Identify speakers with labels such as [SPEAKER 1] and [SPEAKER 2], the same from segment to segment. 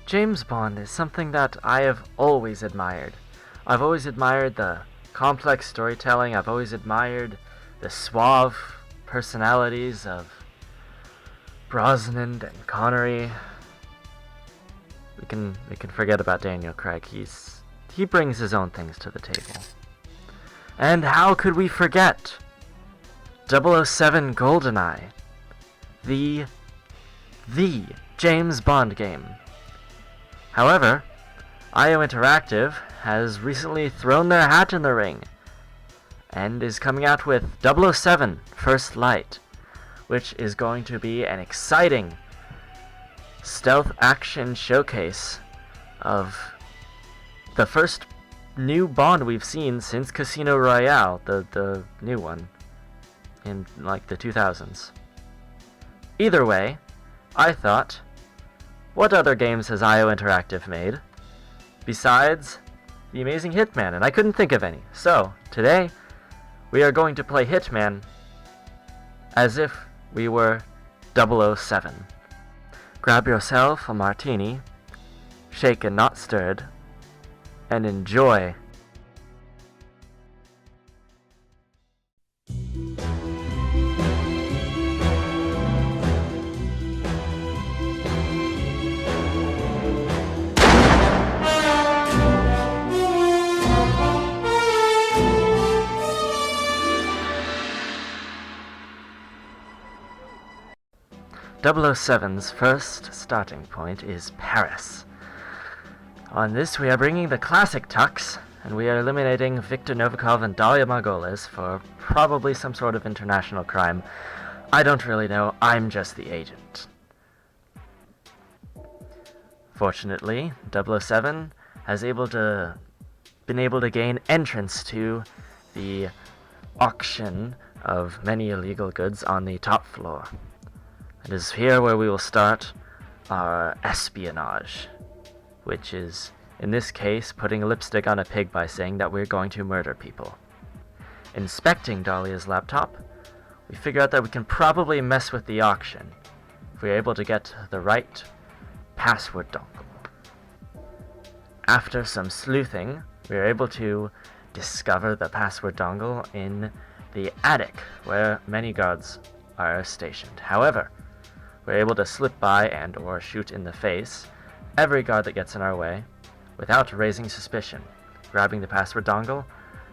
[SPEAKER 1] James Bond is something that I have always admired. I've always admired the complex storytelling, I've always admired the suave personalities of Brosnan and Connery. We can forget about Daniel Craig. He brings his own things to the table. And how could we forget 007 GoldenEye, the James Bond game. However, IO Interactive has recently thrown their hat in the ring and is coming out with 007 First Light, which is going to be an exciting stealth action showcase of the first new Bond we've seen since Casino Royale, the new one, in like the 2000s. Either way, I thought, what other games has IO Interactive made besides the amazing Hitman? And I couldn't think of any. So, today, we are going to play Hitman as if we were 007. Grab yourself a martini, shaken not stirred, and enjoy. .007's first starting point is Paris. On this, we are bringing the classic tux, and we are eliminating Viktor Novikov and Dalia Margolis for probably some sort of international crime. I don't really know, I'm just the agent. Fortunately, 007 has been able to gain entrance to the auction of many illegal goods on the top floor. It is here where we will start our espionage, which is, in this case, putting lipstick on a pig by saying that we're going to murder people. Inspecting Dahlia's laptop, we figure out that we can probably mess with the auction if we're able to get the right password dongle. After some sleuthing, we are able to discover the password dongle in the attic where many guards are stationed. However, we're able to slip by and or shoot in the face every guard that gets in our way without raising suspicion, grabbing the password dongle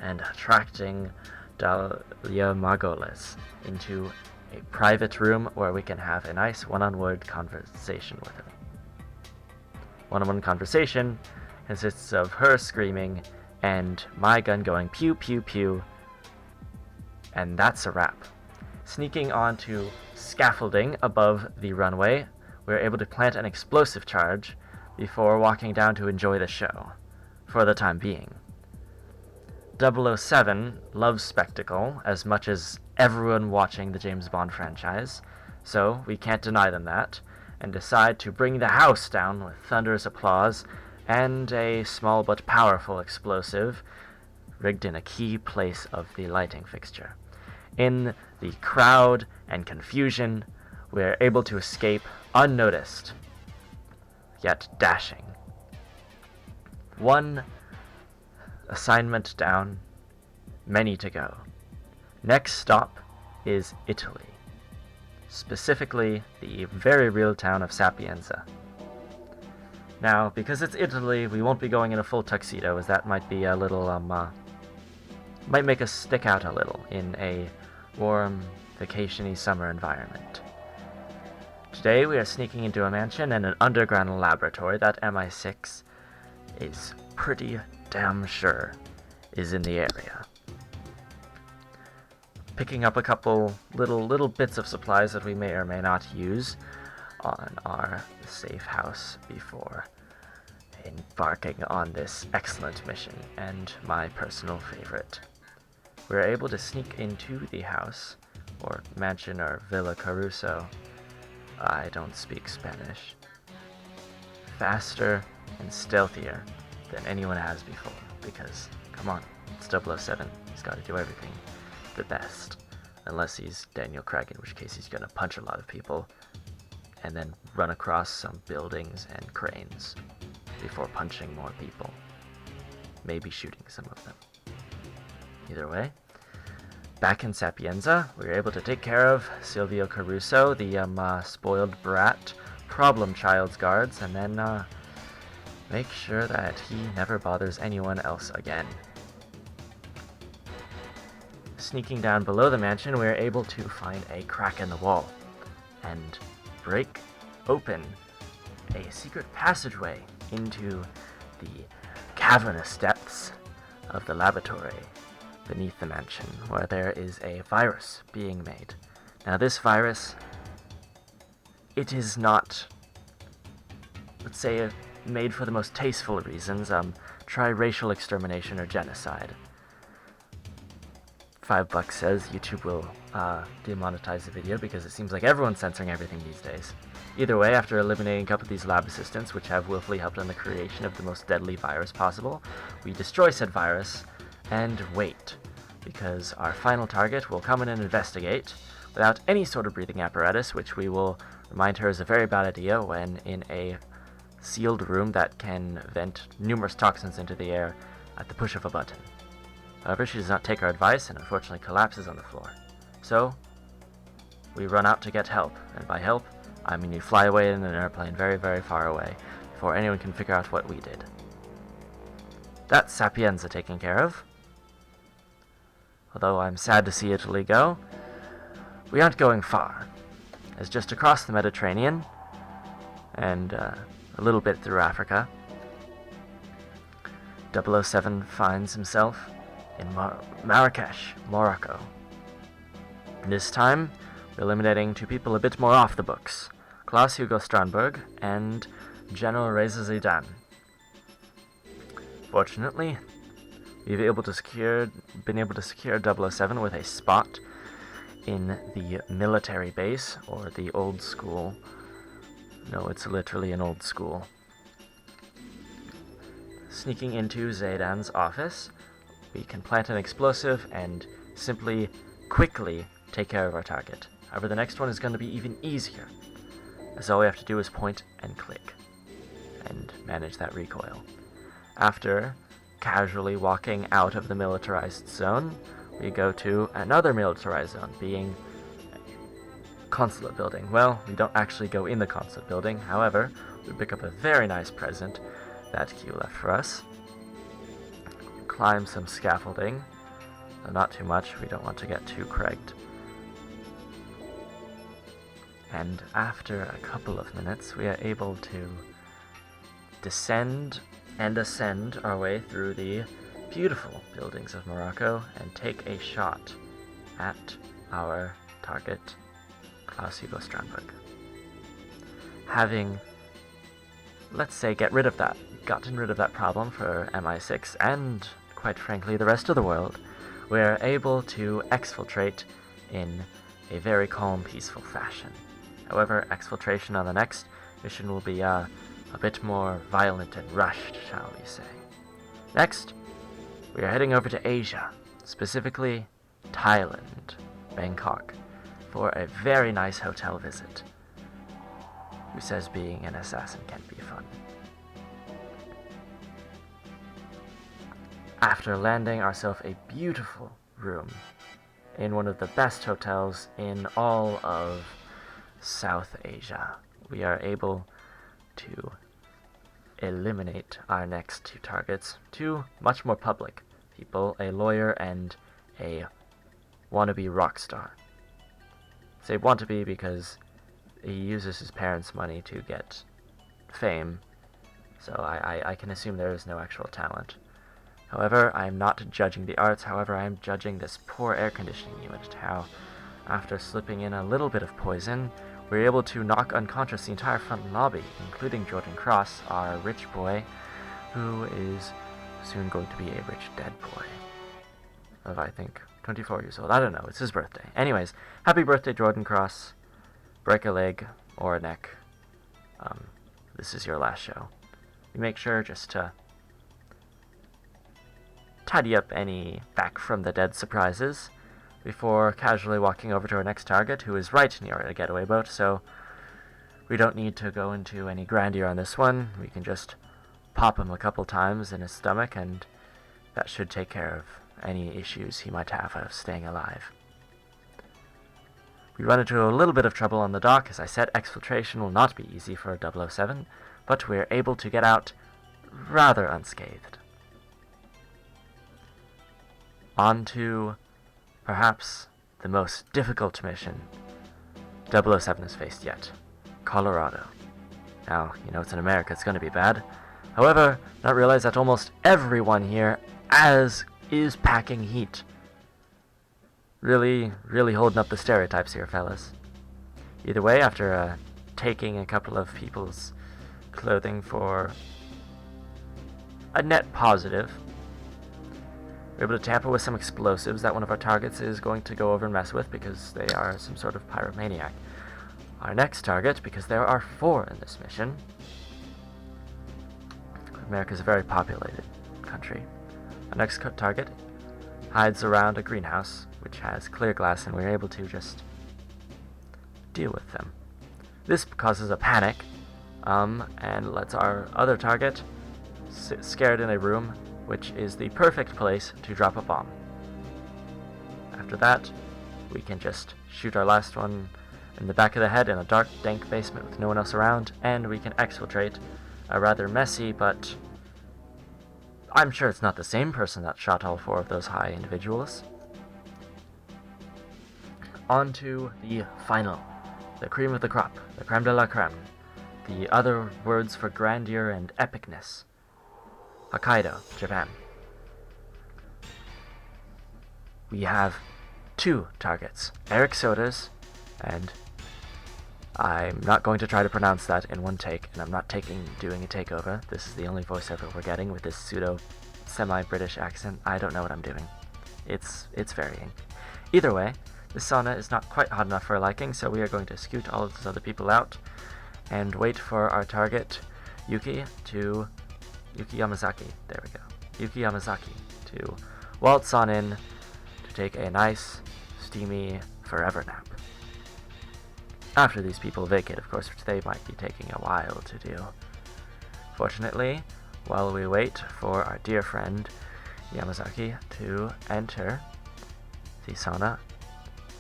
[SPEAKER 1] and attracting Dalia Margolis into a private room where we can have a nice one-on-one conversation with her. One-on-one conversation consists of her screaming and my gun going pew pew pew, and that's a wrap. Sneaking onto scaffolding above the runway, we're able to plant an explosive charge before walking down to enjoy the show, for the time being. 007 loves spectacle as much as everyone watching the James Bond franchise, so we can't deny them that, and decide to bring the house down with thunderous applause and a small but powerful explosive rigged in a key place of the lighting fixture. In the crowd and confusion, we are able to escape unnoticed, yet dashing. One assignment down, many to go. Next stop is Italy, specifically the very real town of Sapienza. Now, because it's Italy, we won't be going in a full tuxedo, as that might be a little, might make us stick out a little in a warm, vacation-y summer environment. Today we are sneaking into a mansion and an underground laboratory that MI6 is pretty damn sure is in the area. Picking up a couple little bits of supplies that we may or may not use on our safe house before embarking on this excellent mission and my personal favorite. We're able to sneak into the house, or mansion, or Villa Caruso. I don't speak Spanish. Faster and stealthier than anyone has before, because, come on, it's 007. He's got to do everything the best. Unless he's Daniel Craig, in which case he's going to punch a lot of people and then run across some buildings and cranes before punching more people. Maybe shooting some of them. Either way, back in Sapienza, we were able to take care of Silvio Caruso, the spoiled brat, problem child's guards, and then make sure that he never bothers anyone else again. Sneaking down below the mansion, we are able to find a crack in the wall and break open a secret passageway into the cavernous depths of the laboratory beneath the mansion, where there is a virus being made. Now this virus, it is not, let's say, made for the most tasteful reasons. Try racial extermination or genocide. $5 says YouTube will demonetize the video because it seems like everyone's censoring everything these days. Either way, after eliminating a couple of these lab assistants, which have willfully helped in the creation of the most deadly virus possible, we destroy said virus and wait, because our final target will come in and investigate without any sort of breathing apparatus, which we will remind her is a very bad idea when in a sealed room that can vent numerous toxins into the air at the push of a button. However, she does not take our advice and unfortunately collapses on the floor. So, we run out to get help, and by help, I mean you fly away in an airplane very, very far away before anyone can figure out what we did. That's Sapienza taken care of. Although I'm sad to see Italy go, we aren't going far. It's just across the Mediterranean, and a little bit through Africa. 007 finds himself in Marrakesh, Morocco. This time, we're eliminating two people a bit more off the books. Klaus Hugo Strandberg and General Reza Zidane. Fortunately, we've been able to secure 007 with a spot in the military base, or the old school. No, it's literally an old school. Sneaking into Zidane's office, we can plant an explosive and simply, quickly take care of our target. However, the next one is going to be even easier, as all we have to do is point and click, and manage that recoil. After casually walking out of the militarized zone, we go to another militarized zone, being a consulate building. Well, we don't actually go in the consulate building, however, we pick up a very nice present that Q left for us. Climb some scaffolding, though not too much, we don't want to get too cracked. And after a couple of minutes, we are able to descend and ascend our way through the beautiful buildings of Morocco and take a shot at our target, Klaus Hugo Strandberg. Having, let's say, gotten rid of that problem for MI6 and, quite frankly, the rest of the world, we are able to exfiltrate in a very calm, peaceful fashion. However, exfiltration on the next mission will be a bit more violent and rushed, shall we say. Next, we are heading over to Asia, specifically Thailand, Bangkok, for a very nice hotel visit. Who says being an assassin can be fun? After landing ourselves a beautiful room in one of the best hotels in all of South Asia, we are able to eliminate our next two targets, two much more public people, a lawyer and a wannabe rock star. I say wannabe because he uses his parents' money to get fame, so I can assume there is no actual talent. However, I am not judging the arts, however I am judging this poor air conditioning unit, how after slipping in a little bit of poison, we were able to knock unconscious the entire front lobby, including Jordan Cross, our rich boy, who is soon going to be a rich dead boy of, I think, 24 years old. I don't know, it's his birthday. Anyways, happy birthday, Jordan Cross. Break a leg or a neck. This is your last show. We make sure just to tidy up any back from the dead surprises before casually walking over to our next target, who is right near a getaway boat, so We don't need to go into any grandeur on this one. We can just pop him a couple times in his stomach, and that should take care of any issues he might have of staying alive. We run into a little bit of trouble on the dock. As I said, exfiltration will not be easy for 007, but we're able to get out rather unscathed. On to, perhaps, the most difficult mission 007 has faced yet. Colorado. Now, you know it's in America, it's going to be bad. However, not realize that almost everyone here is packing heat. Really holding up the stereotypes here, fellas. Either way, after taking a couple of people's clothing for a net positive, we're able to tamper with some explosives that one of our targets is going to go over and mess with because they are some sort of pyromaniac. Our next target, because there are 4 in this mission, America's a very populated country. Our next target hides around a greenhouse which has clear glass, and we're able to just deal with them. This causes a panic, and lets our other target sit scared in a room, which is the perfect place to drop a bomb. After that, we can just shoot our last one in the back of the head in a dark, dank basement with no one else around, and we can exfiltrate a rather messy, but I'm sure it's not the same person that shot all 4 of those high individuals. On to the final, the cream of the crop, the creme de la creme, the other words for grandeur and epicness. Hokkaido, Japan. We have 2 targets, Eric Sodas, and I'm not going to try to pronounce that in one take, and I'm not doing a takeover. This is the only voiceover we're getting with this pseudo semi-British accent. I don't know what I'm doing. It's varying. Either way, this sauna is not quite hot enough for our liking, so we are going to scoot all of those other people out and wait for our target, Yuki Yamazaki. There we go. Yuki Yamazaki to waltz on in to take a nice, steamy, forever nap. After these people vacate, of course, which they might be taking a while to do. Fortunately, while we wait for our dear friend Yamazaki to enter the sauna,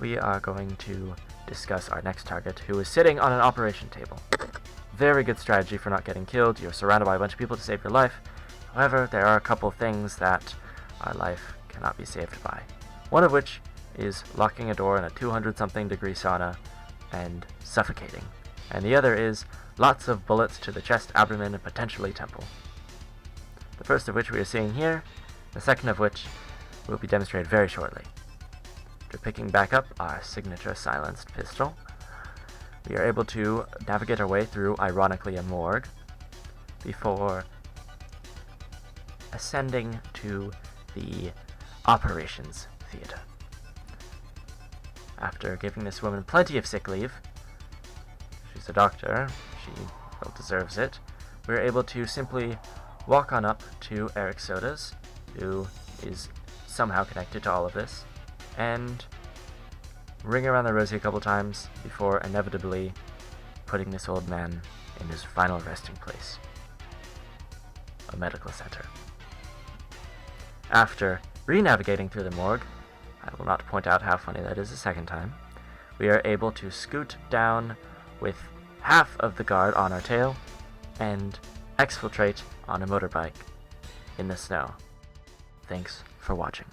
[SPEAKER 1] we are going to discuss our next target, who is sitting on an operation table. Very good strategy for not getting killed. You're surrounded by a bunch of people to save your life. However, there are a couple things that our life cannot be saved by. One of which is locking a door in a 200-something degree sauna and suffocating. And the other is lots of bullets to the chest, abdomen, and potentially temple. The first of which we are seeing here, the second of which will be demonstrated very shortly. After picking back up our signature silenced pistol, we are able to navigate our way through, ironically, a morgue before ascending to the operations theater. After giving this woman plenty of sick leave, she's a doctor, she well deserves it, we're able to simply walk on up to Eric Sodas, who is somehow connected to all of this, and ring around the rosy a couple times before inevitably putting this old man in his final resting place, a medical center. After re-navigating through the morgue, I will not point out how funny that is a second time, we are able to scoot down with half of the guard on our tail and exfiltrate on a motorbike in the snow. Thanks for watching.